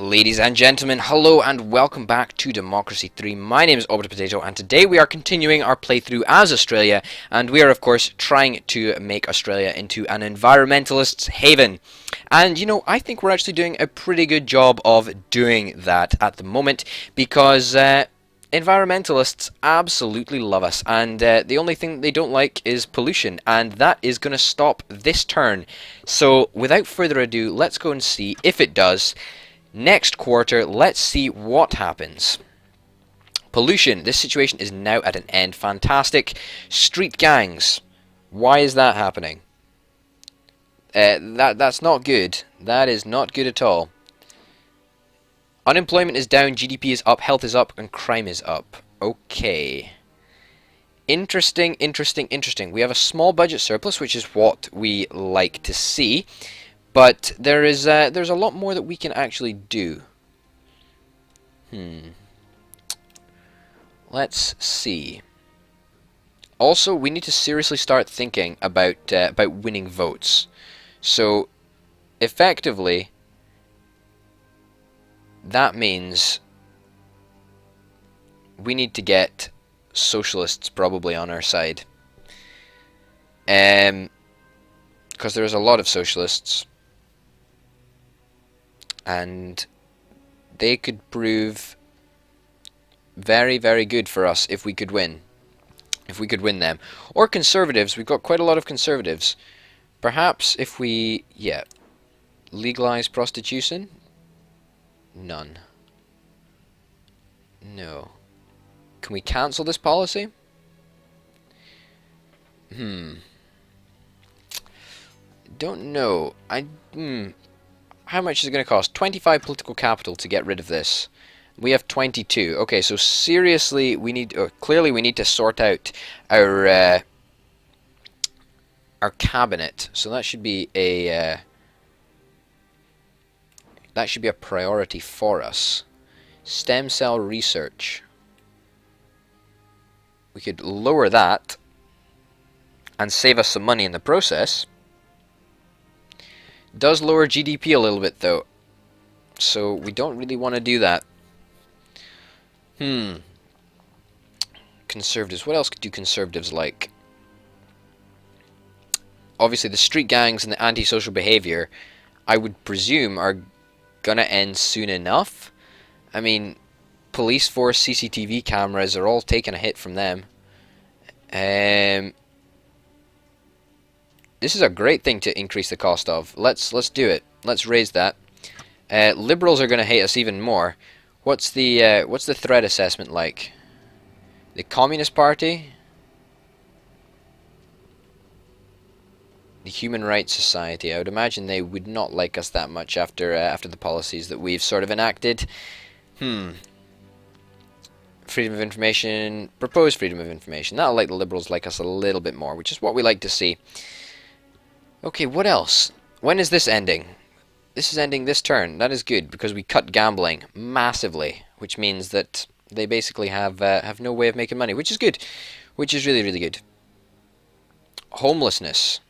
Ladies and gentlemen, hello and welcome back to Democracy 3. My name is Obert Potato, and today we are continuing our playthrough as Australia, and we are of course trying to make Australia into an environmentalist's haven. And you know, I think we're actually doing a pretty good job of doing that at the moment, because environmentalists absolutely love us, and the only thing they don't like is pollution, and that is going to stop this turn. So without further ado, let's go and see if it does. Next quarter, let's see what happens. Pollution. This situation is now at an end. Fantastic. Street gangs. Why is that happening? That's not good. That is not good at all. Unemployment is down, GDP is up, health is up, and crime is up. Okay. Interesting, interesting, interesting. We have a small budget surplus, which is what we like to see. But there's a lot more that we can actually do. Let's see. Also, we need to seriously start thinking about winning votes. So, effectively, that means we need to get socialists probably on our side. Because there's a lot of socialists. And they could prove very, very good for us if we could win. If we could win them. Or conservatives. We've got quite a lot of conservatives. Perhaps if we, legalize prostitution? None. No. Can we cancel this policy? Don't know. How much is it going to cost? 25 political capital to get rid of this. We have 22. Okay, so seriously, clearly we need to sort out our cabinet. So that should be a priority for us. Stem cell research. We could lower that and save us some money in the process. Does lower GDP a little bit though, so we don't really want to do that. Conservatives. What else do conservatives like? Obviously the street gangs and the antisocial behavior, I would presume, are gonna end soon enough. I mean, police force, CCTV cameras are all taking a hit from them. This is a great thing to increase the cost of. Let's do it. Let's raise that. Liberals are going to hate us even more. What's the threat assessment like? The Communist Party, the Human Rights Society. I would imagine they would not like us that much after the policies that we've sort of enacted. Freedom of information. Proposed freedom of information. That'll like the Liberals like us a little bit more, which is what we like to see. Okay, what else? When is this ending? This is ending this turn. That is good, because we cut gambling massively, which means that they basically have no way of making money, which is good. Which is really, really good. Homelessness.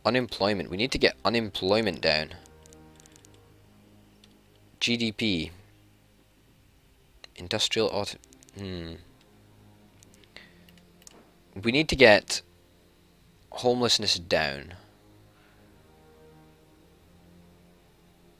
Unemployment. We need to get unemployment down. GDP. Industrial auto... We need to get homelessness down,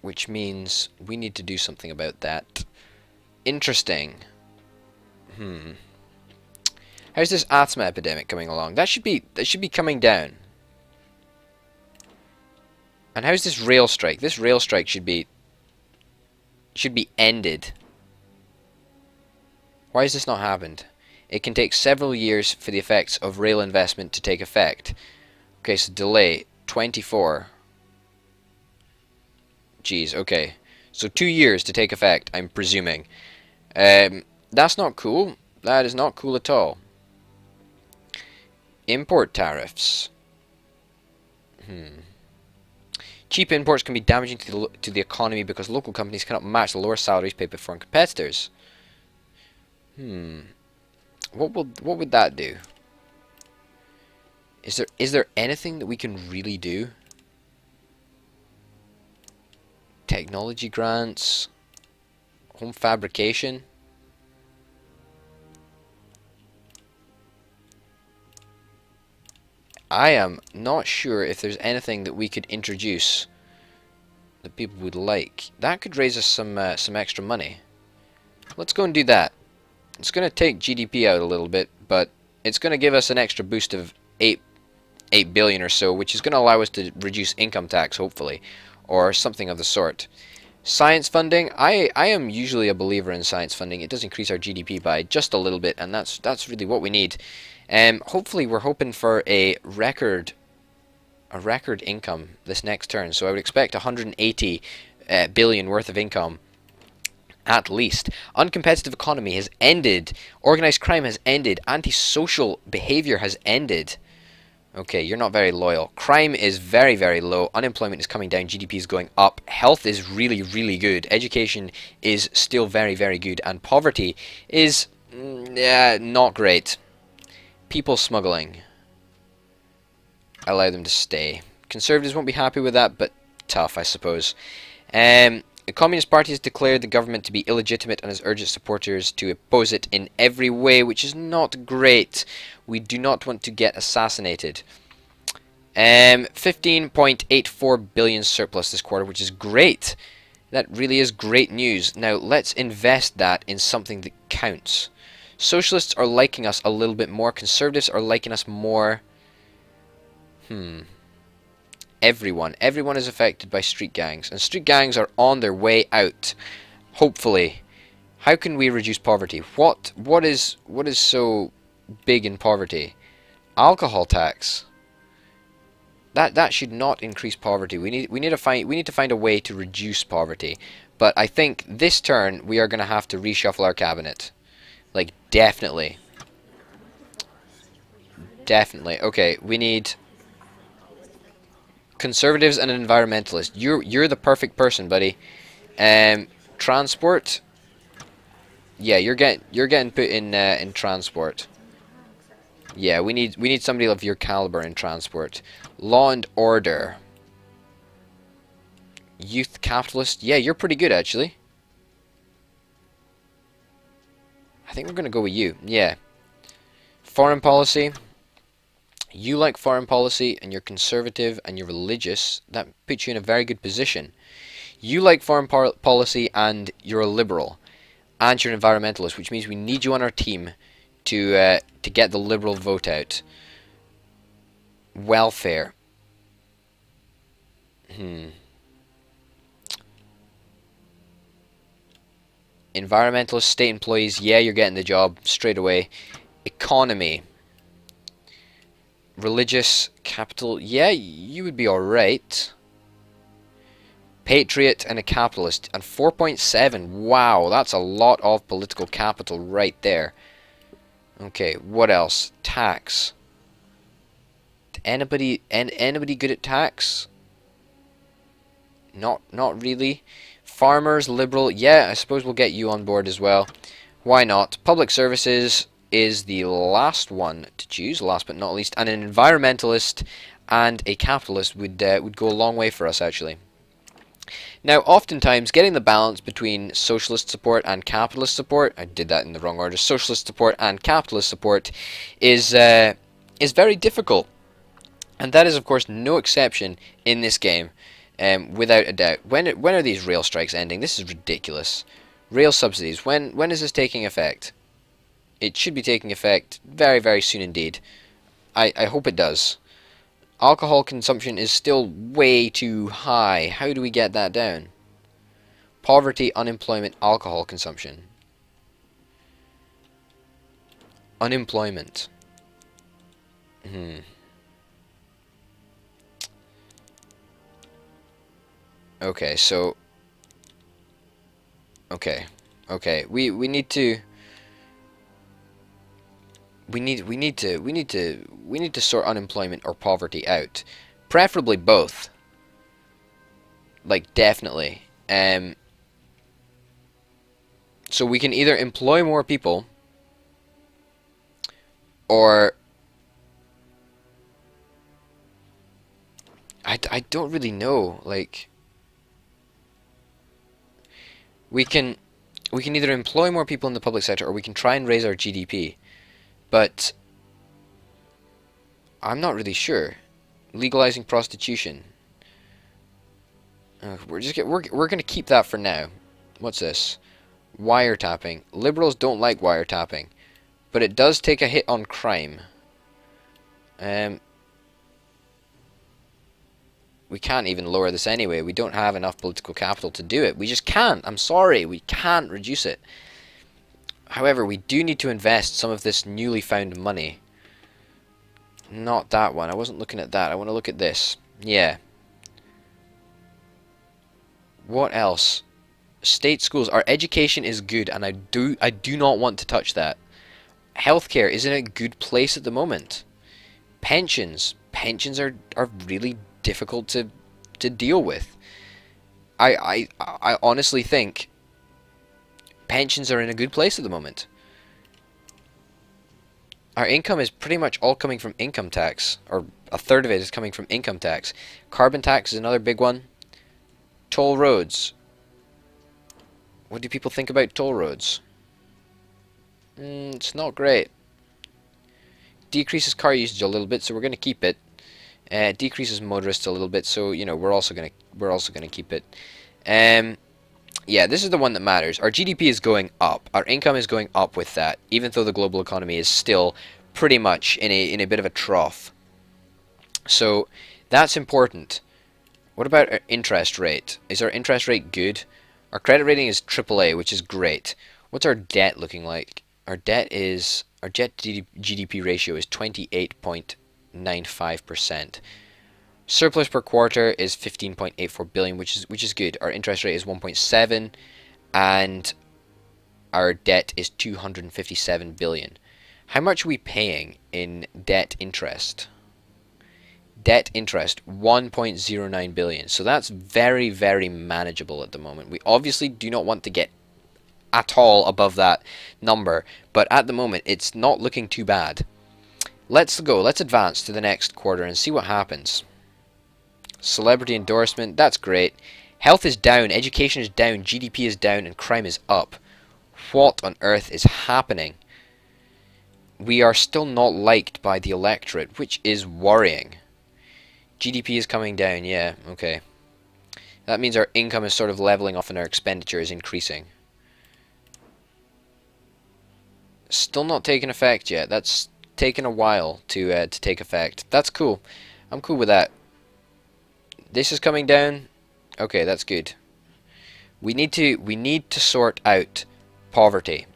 which means we need to do something about that. Interesting. How's this asthma epidemic coming along? That should be coming down. And how's this rail strike? This rail strike should be ended. Why has this not happened? It can take several years for the effects of rail investment to take effect. Okay, so delay 24. Jeez, okay. So 2 years to take effect, I'm presuming. That's not cool. That is not cool at all. Import tariffs. Cheap imports can be damaging to the economy because local companies cannot match the lower salaries paid by foreign competitors. What would that do? Is there anything that we can really do? Technology grants. Home fabrication. I am not sure if there's anything that we could introduce that people would like. That could raise us some extra money. Let's go and do that. It's going to take GDP out a little bit, but it's going to give us an extra boost of 8 billion or so, which is going to allow us to reduce income tax, hopefully, or something of the sort. Science funding, I am usually a believer in science funding. It does increase our GDP by just a little bit, and that's really what we need. Hopefully, we're hoping for a record income this next turn. So I would expect 180 billion worth of income. At least. Uncompetitive economy has ended. Organized crime has ended. Antisocial behavior has ended. Okay, you're not very loyal. Crime is very, very low. Unemployment is coming down. GDP is going up. Health is really, really good. Education is still very, very good. And poverty is not great. People smuggling. Allow them to stay. Conservatives won't be happy with that, but tough, I suppose. The Communist Party has declared the government to be illegitimate and has urged its supporters to oppose it in every way, which is not great. We do not want to get assassinated. 15.84 billion surplus this quarter, which is great. That really is great news. Now, let's invest that in something that counts. Socialists are liking us a little bit more. Conservatives are liking us more. Everyone is affected by street gangs, and street gangs are on their way out. Hopefully. How can we reduce poverty? What is so big in poverty? Alcohol tax. That should not increase poverty. We need to find a way to reduce poverty. But I think this turn we are going to have to reshuffle our cabinet. Like, definitely. Definitely. Okay, we need Conservatives and an environmentalist. You're the perfect person, buddy. Transport. Yeah, you're getting put in transport. Yeah, we need somebody of your caliber in transport. Law and order. Youth capitalist. Yeah, you're pretty good actually. I think we're gonna go with you. Yeah. Foreign policy. You like foreign policy, and you're conservative, and you're religious. That puts you in a very good position. You like foreign policy, and you're a liberal, and you're an environmentalist, which means we need you on our team to get the liberal vote out. Welfare. Environmentalist, state employees. Yeah, you're getting the job straight away. Economy. Religious capital, yeah, you would be alright. Patriot and a capitalist, and 4.7, wow, that's a lot of political capital right there. Okay, what else? Tax. Anybody good at tax? Not really. Farmers, liberal, yeah, I suppose we'll get you on board as well. Why not? Public services is the last one to choose, last but not least, and an environmentalist and a capitalist would go a long way for us actually. Now, oftentimes getting the balance between socialist support and capitalist support, I did that in the wrong order, socialist support and capitalist support is very difficult, and that is of course no exception in this game, without a doubt. When are these rail strikes ending? This is ridiculous. Rail subsidies, when is this taking effect? It should be taking effect very, very soon indeed. I hope it does. Alcohol consumption is still way too high. How do we get that down? Poverty, unemployment, alcohol consumption. Unemployment. Okay, so... Okay. We need to... We need to sort unemployment or poverty out, preferably both. Like, definitely. So we can either employ more people, or I don't really know. Like, We can either employ more people in the public sector or we can try and raise our GDP. But I'm not really sure. Legalizing prostitution. We're gonna keep that for now. What's this? Wiretapping. Liberals don't like wiretapping, but it does take a hit on crime. We can't even lower this anyway. We don't have enough political capital to do it. We just can't. I'm sorry. We can't reduce it. However, we do need to invest some of this newly found money. Not that one. I wasn't looking at that. I want to look at this. Yeah. What else? State schools. Our education is good, and I do not want to touch that. Healthcare is in a good place at the moment. Pensions. Pensions are really difficult to deal with. I honestly think pensions are in a good place at the moment. Our income is pretty much all coming from income tax, or a third of it is coming from income tax. Carbon tax is another big one. Toll roads. What do people think about toll roads? It's not great. Decreases car usage a little bit, so we're going to keep it. Decreases motorists a little bit, so you know we're also gonna keep it. Yeah, this is the one that matters. Our GDP is going up. Our income is going up with that, even though the global economy is still pretty much in a bit of a trough. So that's important. What about our interest rate? Is our interest rate good? Our credit rating is AAA, which is great. What's our debt looking like? Our debt to GDP ratio is 28.95%. Surplus per quarter is 15.84 billion, which is good. Our interest rate is 1.7, and our debt is 257 billion. How much are we paying in debt interest? Debt interest 1.09 billion. So that's very, very manageable at the moment. We obviously do not want to get at all above that number, but at the moment it's not looking too bad. Let's advance to the next quarter and see what happens. Celebrity endorsement, that's great. Health is down, education is down, GDP is down, and crime is up. What on earth is happening? We are still not liked by the electorate, which is worrying. GDP is coming down, yeah, okay. That means our income is sort of leveling off and our expenditure is increasing. Still not taking effect yet. That's taken a while to take effect. That's cool. I'm cool with that. This is coming down. Okay, that's good. We need to sort out poverty.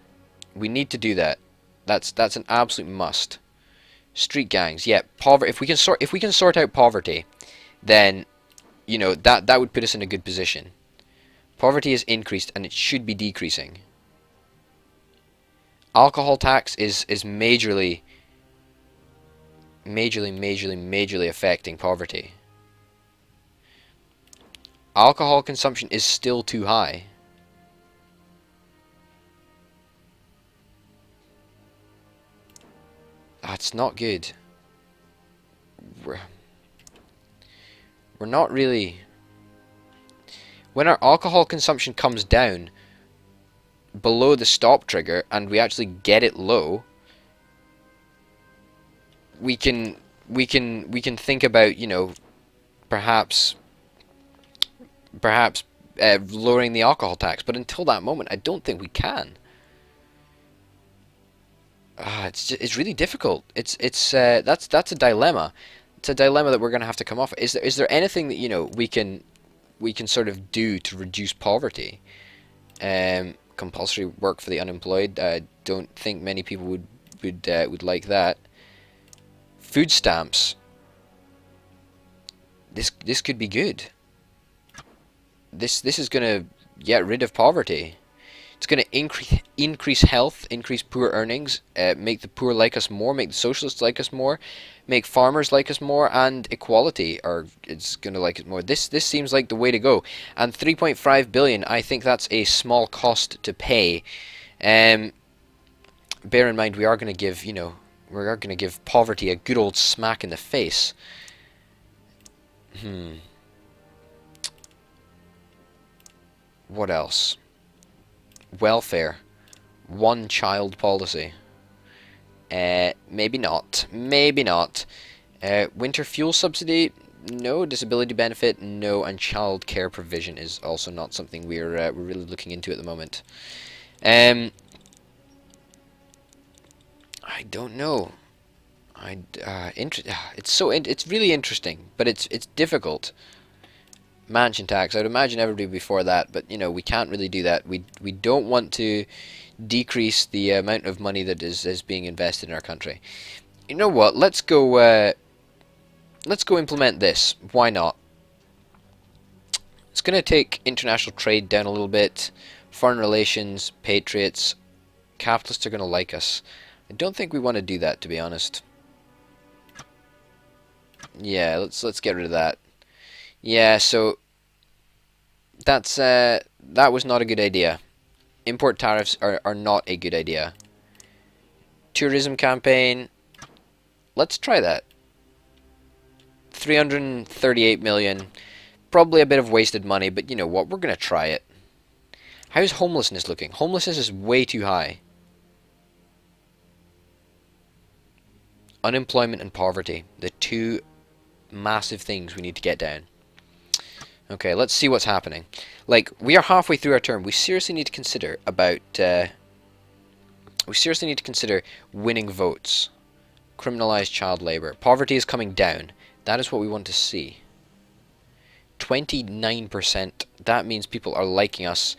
We need to do that. That's an absolute must. Street gangs, yeah, poverty. If we can sort out poverty, then you know that would put us in a good position. Poverty is increased and it should be decreasing. Alcohol tax is majorly affecting poverty. Alcohol consumption is still too high. That's not good. We're not really... When our alcohol consumption comes down below the stop trigger and we actually get it low, we can think about, you know, perhaps lowering the alcohol tax, but until that moment I don't think we can. It's really difficult. That's a dilemma. It's a dilemma that we're going to have to come off. Is there anything that, you know, we can sort of do to reduce poverty? Compulsory work for the unemployed. I don't think many people would like that. Food stamps. This could be good. This is going to get rid of poverty. It's going to increase health, increase poor earnings, make the poor like us more, make the socialists like us more, make farmers like us more, and equality, or it's going to like us more. This seems like the way to go. And 3.5 billion, I think that's a small cost to pay. Bear in mind, we are going to give, you know, poverty a good old smack in the face. What else? Welfare. One child policy. Maybe not. Maybe not. Winter fuel subsidy? No. Disability benefit? No. And child care provision is also not something we're really looking into at the moment. I don't know. It's really interesting, but it's difficult. Mansion tax. I'd imagine everybody before that, but you know we can't really do that. We don't want to decrease the amount of money that is being invested in our country. You know what? Let's go implement this. Why not? It's gonna take international trade down a little bit. Foreign relations, patriots, capitalists are gonna like us. I don't think we want to do that, to be honest. Yeah, let's get rid of that. Yeah, so that was not a good idea. Import tariffs are not a good idea. Tourism campaign. Let's try that. 338 million. Probably a bit of wasted money, but you know what? We're gonna try it. How's homelessness looking? Homelessness is way too high. Unemployment and poverty. The two massive things we need to get down. Okay, let's see what's happening. Like, we are halfway through our term. We seriously need to consider about... we seriously need to consider winning votes. Criminalize child labor. Poverty is coming down. That is what we want to see. 29%. That means people are liking us.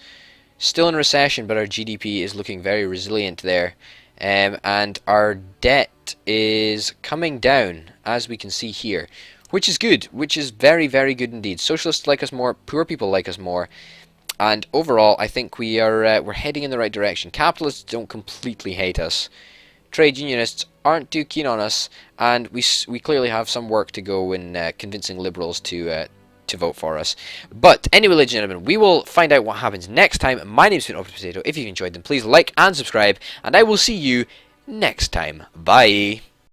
Still in recession, but our GDP is looking very resilient there. And our debt is coming down, as we can see here. Which is good, which is very, very good indeed. Socialists like us more, poor people like us more, and overall, I think we're heading in the right direction. Capitalists don't completely hate us. Trade unionists aren't too keen on us, and we clearly have some work to go in convincing liberals to vote for us. But anyway, ladies and gentlemen, we will find out what happens next time. My name's been Open Potato. If you've enjoyed them, please like and subscribe, and I will see you next time. Bye.